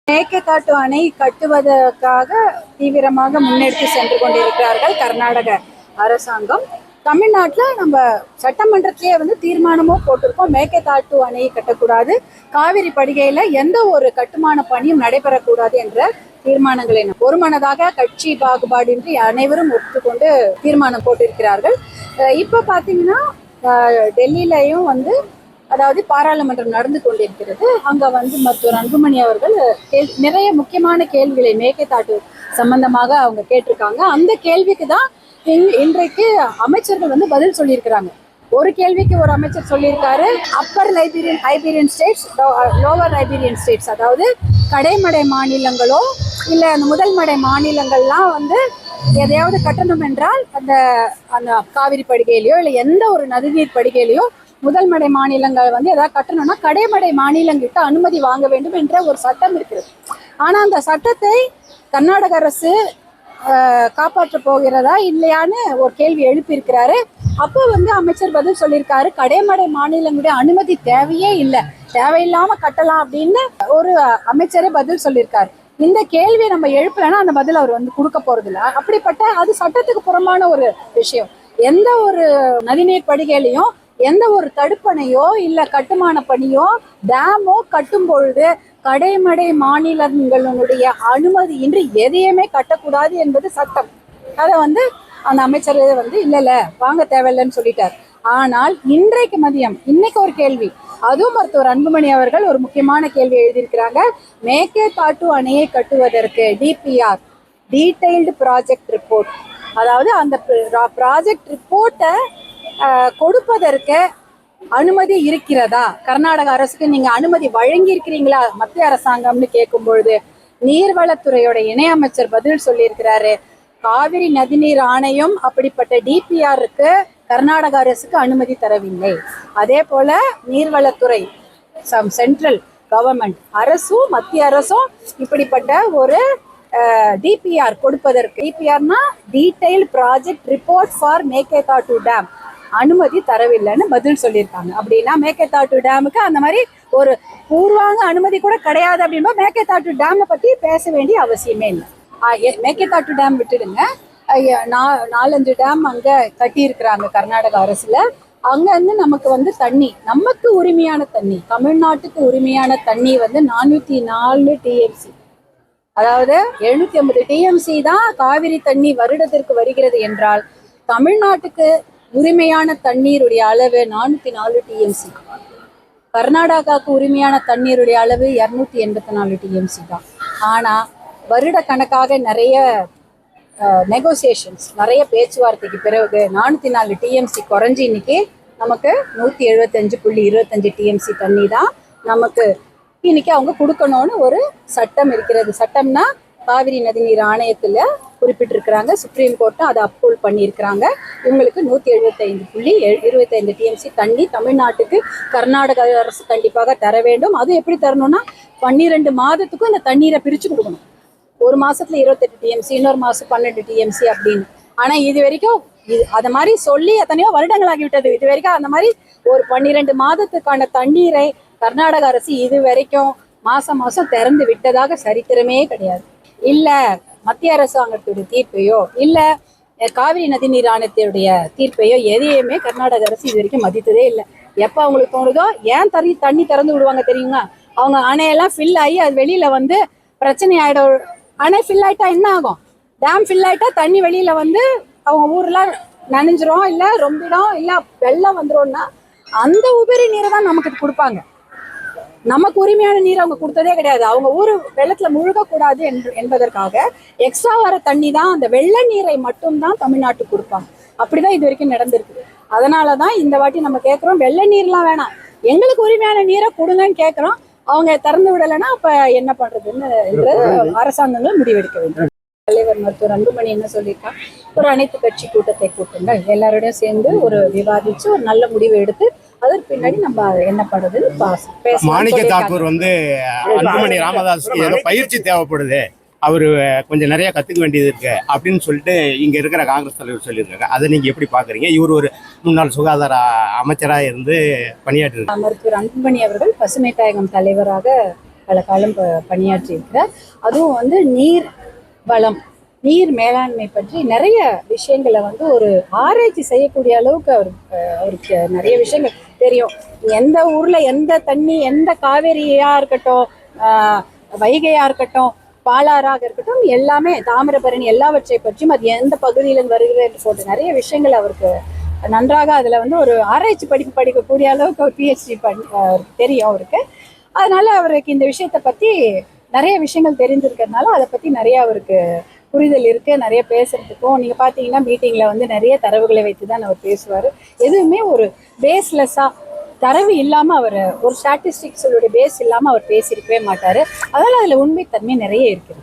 மேகதாட்டு அணை கட்டுவதற்காக தீவிரமாக முன்னெடுத்து சென்று கொண்டிருக்கிறார்கள் கர்நாடக அரசாங்கம். தமிழ்நாட்டில் நம்ம சட்டமன்றத்திலேயே தீர்மானமும் போட்டிருக்கோம், மேகதாட்டு அணையை கட்டக்கூடாது, காவிரி படுகையில் எந்த ஒரு கட்டுமான பணியும் நடைபெறக்கூடாது என்ற தீர்மானங்களை ஒருமனதாக கட்சி பாகுபாடின்றி அனைவரும் ஒத்துக்கொண்டு தீர்மானம் போட்டிருக்கிறார்கள். இப்போ பார்த்தீங்கன்னா டெல்லியிலையும் அதாவது பாராளுமன்றம் நடந்து கொண்டிருக்கிறது. அங்க மருத்துவர் அன்புமணி அவர்கள் நிறைய முக்கியமான கேள்விகளை மேகதாட்டு சம்பந்தமாக அவங்க கேட்டிருக்காங்க. அந்த கேள்விக்கு தான் இன்றைக்கு அமைச்சர்கள் பதில் சொல்லியிருக்கிறாங்க. ஒரு கேள்விக்கு ஒரு அமைச்சர் சொல்லியிருக்காரு, upper riparian states, lower riparian states, அதாவது கடைமடை மாநிலங்களோ இல்லை அந்த முதல்மடை மாநிலங்கள்லாம் எதையாவது கட்டணும் என்றால் அந்த காவிரி படுகையிலையோ இல்லை எந்த ஒரு நதிநீர் படுகையிலையோ முதல்மடை மாநிலங்கள் ஏதாவது கட்டணும்னா கடைமடை மாநிலங்கிட்ட அனுமதி வாங்க வேண்டும் என்ற ஒரு சட்டம் இருக்கிறது. ஆனா அந்த சட்டத்தை கர்நாடக அரசு காப்பாற்ற போகிறதா இல்லையான்னு ஒரு கேள்வி எழுப்பியிருக்கிறாரு. அப்போ அமைச்சர் பதில் சொல்லியிருக்காரு, கடைமடை மாநிலங்களுடைய அனுமதி தேவையே இல்லை, தேவையில்லாம கட்டலாம் அப்படின்னு ஒரு அமைச்சரே பதில் சொல்லியிருக்காரு. இந்த கேள்வியை நம்ம எழுப்பலைன்னா அந்த பதில் அவர் கொடுக்க போறது இல்லை. அப்படிப்பட்ட அது சட்டத்துக்கு புறம்பான ஒரு விஷயம். எந்த ஒரு நதிநீர் படுகையிலையும் எந்த ஒரு தடுப்பணையோ இல்ல கட்டுமான பணியோ டேமோ கட்டும் பொழுது கடைமடை மாநிலங்களுடைய அனுமதி இன்றி எதையுமே கட்டக்கூடாது என்பது சட்டம். அதை அந்த அமைச்சர் இல்ல வாங்க தேவையில்லைன்னு சொல்லிட்டார். ஆனால் இன்றைக்கு மதியம் இன்னைக்கு ஒரு கேள்வி, அதுவும் மருத்துவர் அன்புமணி அவர்கள் ஒரு முக்கியமான கேள்வி எழுதியிருக்கிறாங்க. மேகதாட்டு அணையை கட்டுவதற்கு டிபிஆர், டீடைல்டு ப்ராஜெக்ட் ரிப்போர்ட், அதாவது அந்த ப்ராஜெக்ட் ரிப்போர்ட்டை கொடுப்பதற்கு அனுமதி இருக்கிறதா, கர்நாடக அரசுக்கு நீங்க அனுமதி வழங்கி இருக்கிறீங்களா மத்திய அரசாங்கம்னு கேட்கும் பொழுது நீர்வளத்துறையோட இணையமைச்சர் பதில் சொல்லியிருக்கிறாரு, காவிரி நதிநீர் ஆணையம் அப்படிப்பட்ட டிபிஆருக்கு கர்நாடக அரசுக்கு அனுமதி தரவில்லை. அதே போல நீர்வளத்துறை சென்ட்ரல் கவர்மெண்ட் அரசும் மத்திய அரசும் இப்படிப்பட்ட ஒரு டிபிஆர் கொடுப்பதற்கு, டிபிஆர்னா detailed project report for Mekedatu dam, அனுமதி தரவில்லைன்னு பதில் சொல்லியிருக்காங்க. அப்படின்னா மேகதாட்டு டேமுக்கு அந்த மாதிரி ஒரு பூர்வாங்க அனுமதி கூட கிடையாது அப்படின்னா மேகதாட்டு டேமை பத்தி பேச வேண்டிய அவசியமே இல்லை. மேகதாட்டு டேம் விட்டுடுங்க, 4-5 டேம் அங்க கட்டியிருக்கிறாங்க கர்நாடக அரசுல. அங்க நமக்கு தண்ணி, நமக்கு உரிமையான தண்ணி, தமிழ்நாட்டுக்கு உரிமையான தண்ணி 404 டிஎம்சி, அதாவது 750 டிஎம்சி தான் காவிரி தண்ணி வருடத்திற்கு வருகிறது என்றால் தமிழ்நாட்டுக்கு உரிமையான தண்ணீருடைய அளவு 404 டிஎம்சி, கர்நாடகாவுக்கு உரிமையான தண்ணீருடைய அளவு 284 டிஎம்சி தான். ஆனா வருட கணக்காக நிறைய நெகோசியேஷன்ஸ், நிறைய பேச்சுவார்த்தைக்கு பிறகு 404 டிஎம்சி குறைஞ்சி இன்னைக்கு நமக்கு 175.25 டிஎம்சி தண்ணி தான் நமக்கு இன்னைக்கு அவங்க கொடுக்கணும்னு ஒரு சட்டம் இருக்கிறது. சட்டம்னா காவிரி நதிநீர் ஆணையத்துல குறிப்பிட்டிருக்கிறாங்க, சுப்ரீம் கோர்ட்டும் அதை அப்ரூவ் பண்ணியிருக்கிறாங்க. இவங்களுக்கு 175.25 டிஎம்சி தண்ணி தமிழ்நாட்டுக்கு கர்நாடக அரசு கண்டிப்பாக தர வேண்டும். அது எப்படி தரணும்னா 12 மாதத்துக்கும் இந்த தண்ணீரை பிரிச்சு கொடுக்கணும். ஒரு மாசத்துல 28 டிஎம்சி, இன்னொரு மாசம் 12 டிஎம்சி அப்படின்னு. ஆனா இது வரைக்கும் அது மாதிரி சொல்லி எத்தனையோ வருடங்கள் ஆகிவிட்டது. இது வரைக்கும் அந்த மாதிரி ஒரு 12 மாதத்துக்கான தண்ணீரை கர்நாடக அரசு இது வரைக்கும் மாசம் மாசம் திறந்து விட்டதாக சரித்திரமே கிடையாது. இல்ல மத்திய அரசாங்கத்துடைய தீர்ப்பையோ இல்ல காவிரி நதிநீர் ஆணையத்துடைய தீர்ப்பையோ எதையுமே கர்நாடக அரசு இது வரைக்கும் மதித்ததே இல்லை. எப்ப அவங்களுக்கு தோணுதோ ஏன் தண்ணி திறந்து விடுவாங்க தெரியுங்க, அவங்க அணையெல்லாம் ஃபில் ஆகி அது வெளியில பிரச்சனை ஆயிடும். அணை ஃபில் ஆயிட்டா என்ன ஆகும், டேம் ஃபில் ஆயிட்டா தண்ணி வெளியில அவங்க ஊர்ல நனைஞ்சிரும், இல்ல ரொம்பிடும், இல்ல வெள்ளம் வந்துரும்னா அந்த உபரி நீரை தான் நமக்கு கொடுப்பாங்க. நமக்கு உரிமையான நீர் அவங்க கொடுத்ததே கிடையாது. அவங்க ஊர் வெள்ளத்துல முழுகக்கூடாது என்பதற்காக எக்ஸ்ட்ரா வர தண்ணி தான், அந்த வெள்ள நீரை மட்டும்தான் தமிழ்நாட்டுக்கு கொடுப்பாங்க. அப்படிதான் இது வரைக்கும் நடந்திருக்கு. அதனாலதான் இந்த வாட்டி நம்ம கேட்கிறோம், வெள்ள நீர்லாம் வேணாம், எங்களுக்கு உரிமையான நீரை கொடுங்கன்னு கேட்கிறோம். அவங்க திறந்து விடலைன்னா அப்ப என்ன பண்றதுன்னு அரசாங்கங்கள் முடிவெடுக்க வேண்டும். தலைவர் மருத்துவர் அன்புமணி என்ன சொல்லியிருக்காங்க, ஒரு அனைத்து கட்சி கூட்டத்தை கூட்டுங்கள், எல்லாரோடையும் சேர்ந்து ஒரு விவாதிச்சு ஒரு நல்ல முடிவு எடுத்து அதற்கு பின்னாடி நம்ம என்ன பண்றதுன்னு மாணிக்க தாக்கூர் அன்புமணி ராமதாஸுக்கு ஏதோ பயிற்சி தேவைப்படுது, அவரு கொஞ்சம் நிறைய கத்துக்க வேண்டியது இருக்கு அப்படின்னு சொல்லிட்டு இங்க இருக்கிற காங்கிரஸ் தலைவர் சொல்லியிருக்காங்க. அதை நீங்க எப்படி பாக்குறீங்க? இவர் ஒரு முன்னாள் சுகாதார அமைச்சராக இருந்து பணியாற்றி மருத்துவர் அன்புமணி அவர்கள் பசுமை தாயகம் தலைவராக பல காலம் பணியாற்றி இருக்கிறார். அதுவும் வந்து நீர் வளம், நீர் மேலாண்மை பற்றி நிறைய விஷயங்களை வந்து ஒரு ஆராய்ச்சி செய்யக்கூடிய அளவுக்கு அவருக்கு நிறைய விஷயங்கள் தெரியும். எந்த ஊர்ல எந்த தண்ணி, எந்த காவேரியா இருக்கட்டும், வைகையா இருக்கட்டும், பாலாறாக இருக்கட்டும், எல்லாமே தாமிரபரணி, எல்லாவற்றை பற்றியும் அது எந்த பகுதியில் வருகிறது போன்ற நிறைய விஷயங்கள் அவருக்கு நன்றாக அதில் வந்து ஒரு ஆராய்ச்சி படிக்கக்கூடிய அளவுக்கு ஒரு பிஹெச்டி தெரியும் அவருக்கு. அதனால அவருக்கு இந்த விஷயத்தை பற்றி நிறைய விஷயங்கள் தெரிஞ்சிருக்கிறதுனால அதை பற்றி நிறைய அவருக்கு புரிதல் இருக்கு. நிறைய பேசுறதுக்கும் நீங்கள் பார்த்தீங்கன்னா மீட்டிங்கில் வந்து நிறைய தரவுகளை வைத்து தான் அவர் பேசுவார். எதுவுமே ஒரு பேஸ்லெஸ்ஸாக, தரவு இல்லாமல் அவர் ஒரு ஸ்டாட்டிஸ்டிக்ஸோடைய பேஸ் இல்லாமல் அவர் பேசியிருக்கவே மாட்டார். அதனால் அதில் உண்மைத்தன்மை நிறைய இருக்குது.